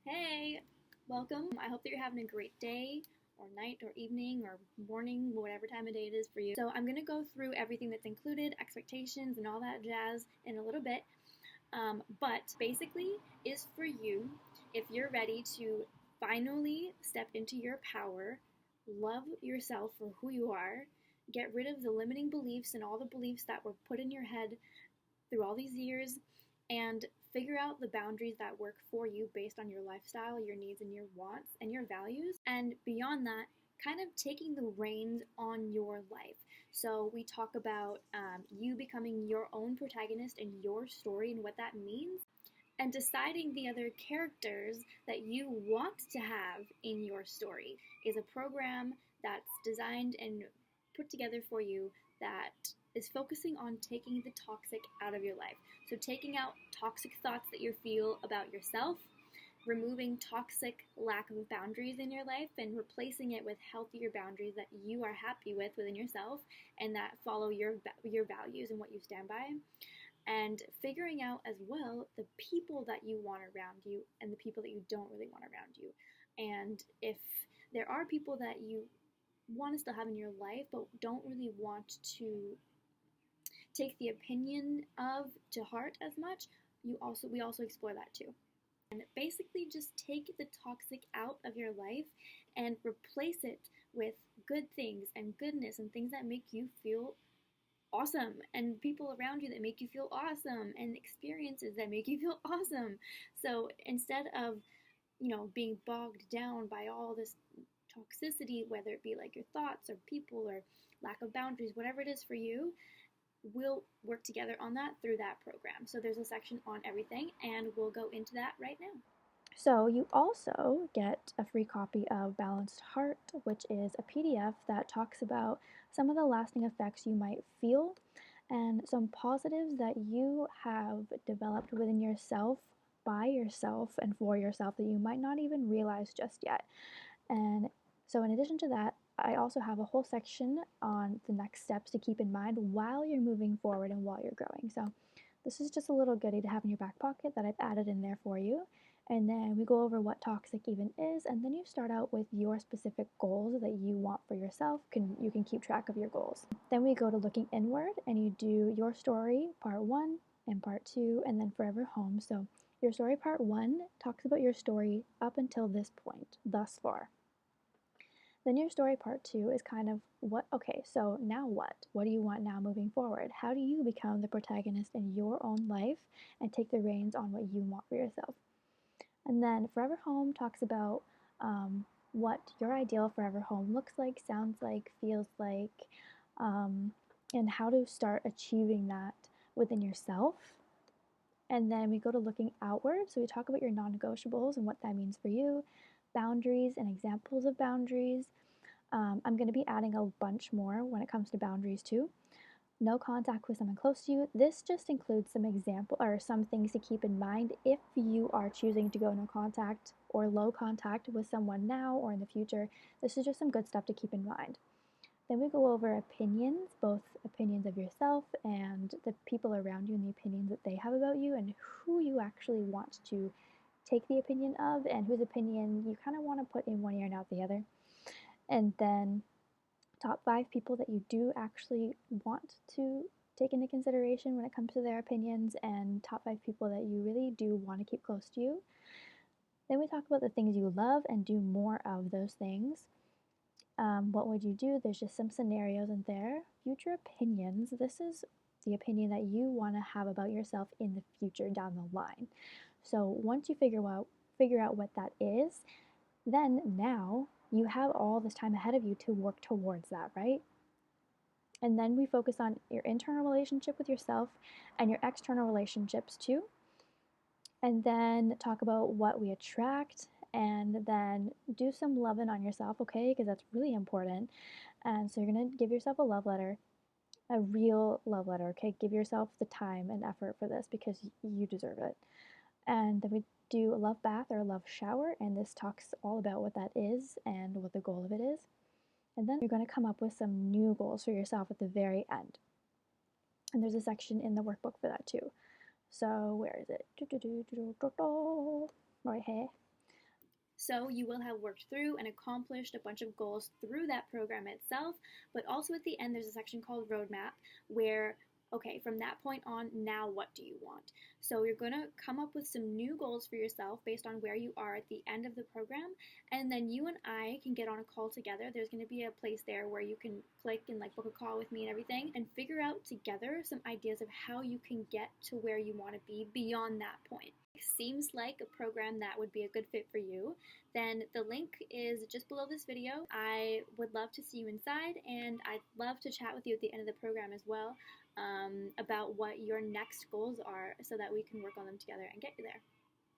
Hey, welcome. I hope that you're having a great day or night or evening or morning, whatever time of day it is for you. So, I'm going to go through everything that's included, expectations, and all that jazz in a little bit. But basically, is for you if you're ready to finally step into your power, love yourself for who you are, get rid of the limiting beliefs and all the beliefs that were put in your head through all these years, and figure out the boundaries that work for you based on your lifestyle, your needs, and your wants and your values. And beyond that, kind of taking the reins on your life. So, we talk about you becoming your own protagonist in your story and what that means, and deciding the other characters that you want to have in your story is a program that's designed and put together for you that is focusing on taking the toxic out of your life. So, taking out toxic thoughts that you feel about yourself, removing toxic lack of boundaries in your life, and replacing it with healthier boundaries that you are happy with within yourself and that follow your values and what you stand by, and figuring out as well the people that you want around you and the people that you don't really want around you. And if there are people that you want to still have in your life but don't really want to take the opinion of to heart as much, we also explore that too. And basically just take the toxic out of your life and replace it with good things and goodness and things that make you feel awesome, and people around you that make you feel awesome, and experiences that make you feel awesome. So instead of, being bogged down by all this toxicity, whether it be like your thoughts or people or lack of boundaries, whatever it is for you, we'll work together on that through that program. So there's a section on everything, and we'll go into that right now. So, you also get a free copy of Balanced Heart, which is a PDF that talks about some of the lasting effects you might feel and some positives that you have developed within yourself, by yourself, and for yourself that you might not even realize just yet. And so, in addition to that, I also have a whole section on the next steps to keep in mind while you're moving forward and while you're growing. So, this is just a little goodie to have in your back pocket that I've added in there for you. And then we go over what toxic even is, and then you start out with your specific goals that you want for yourself. You can keep track of your goals. Then we go to looking inward, and you do your story part 1 and part 2, and then forever home. So your story part 1 talks about your story up until this point, thus far. Then your story part 2 is kind of okay, so now what? What do you want now moving forward? How do you become the protagonist in your own life and take the reins on what you want for yourself? And then Forever Home talks about what your ideal forever home looks like, sounds like, feels like, and how to start achieving that within yourself. And then we go to looking outward. So we talk about your non negotiables and what that means for you, boundaries and examples of boundaries. I'm going to be adding a bunch more when it comes to boundaries too. No contact with someone close to you. This just includes some example or some things to keep in mind if you are choosing to go no contact or low contact with someone now or in the future. This is just some good stuff to keep in mind. Then we go over opinions, both opinions of yourself and the people around you and the opinions that they have about you and who you actually want to take the opinion of and whose opinion you kind of want to put in one ear and out the other. And then top 5 people that you do actually want to take into consideration when it comes to their opinions, and top 5 people that you really do want to keep close to you. Then we talk about the things you love and do more of those things. What would you do? There's just some scenarios in there. Future opinions. This is the opinion that you want to have about yourself in the future down the line. So once you figure out what that is, then now you have all this time ahead of you to work towards that, right? And then we focus on your internal relationship with yourself and your external relationships too. And then talk about what we attract, and then do some loving on yourself, okay? Because that's really important. And so you're going to give yourself a love letter, a real love letter, okay? Give yourself the time and effort for this because you deserve it. And then we do a love bath or a love shower, and this talks all about what that is and what the goal of it is. And then you're going to come up with some new goals for yourself at the very end. And there's a section in the workbook for that too. So where is it? Right here. So you will have worked through and accomplished a bunch of goals through that program itself, but also at the end there's a section called Roadmap where, okay, from that point on, now what do you want? So you're going to come up with some new goals for yourself based on where you are at the end of the program, and then you and I can get on a call together. There's going to be a place there where you can click and like book a call with me and everything and figure out together some ideas of how you can get to where you want to be beyond that point. Seems like a program that would be a good fit for you, then the link is just below this video. I would love to see you inside, and I'd love to chat with you at the end of the program as well about what your next goals are so that we can work on them together and get you there.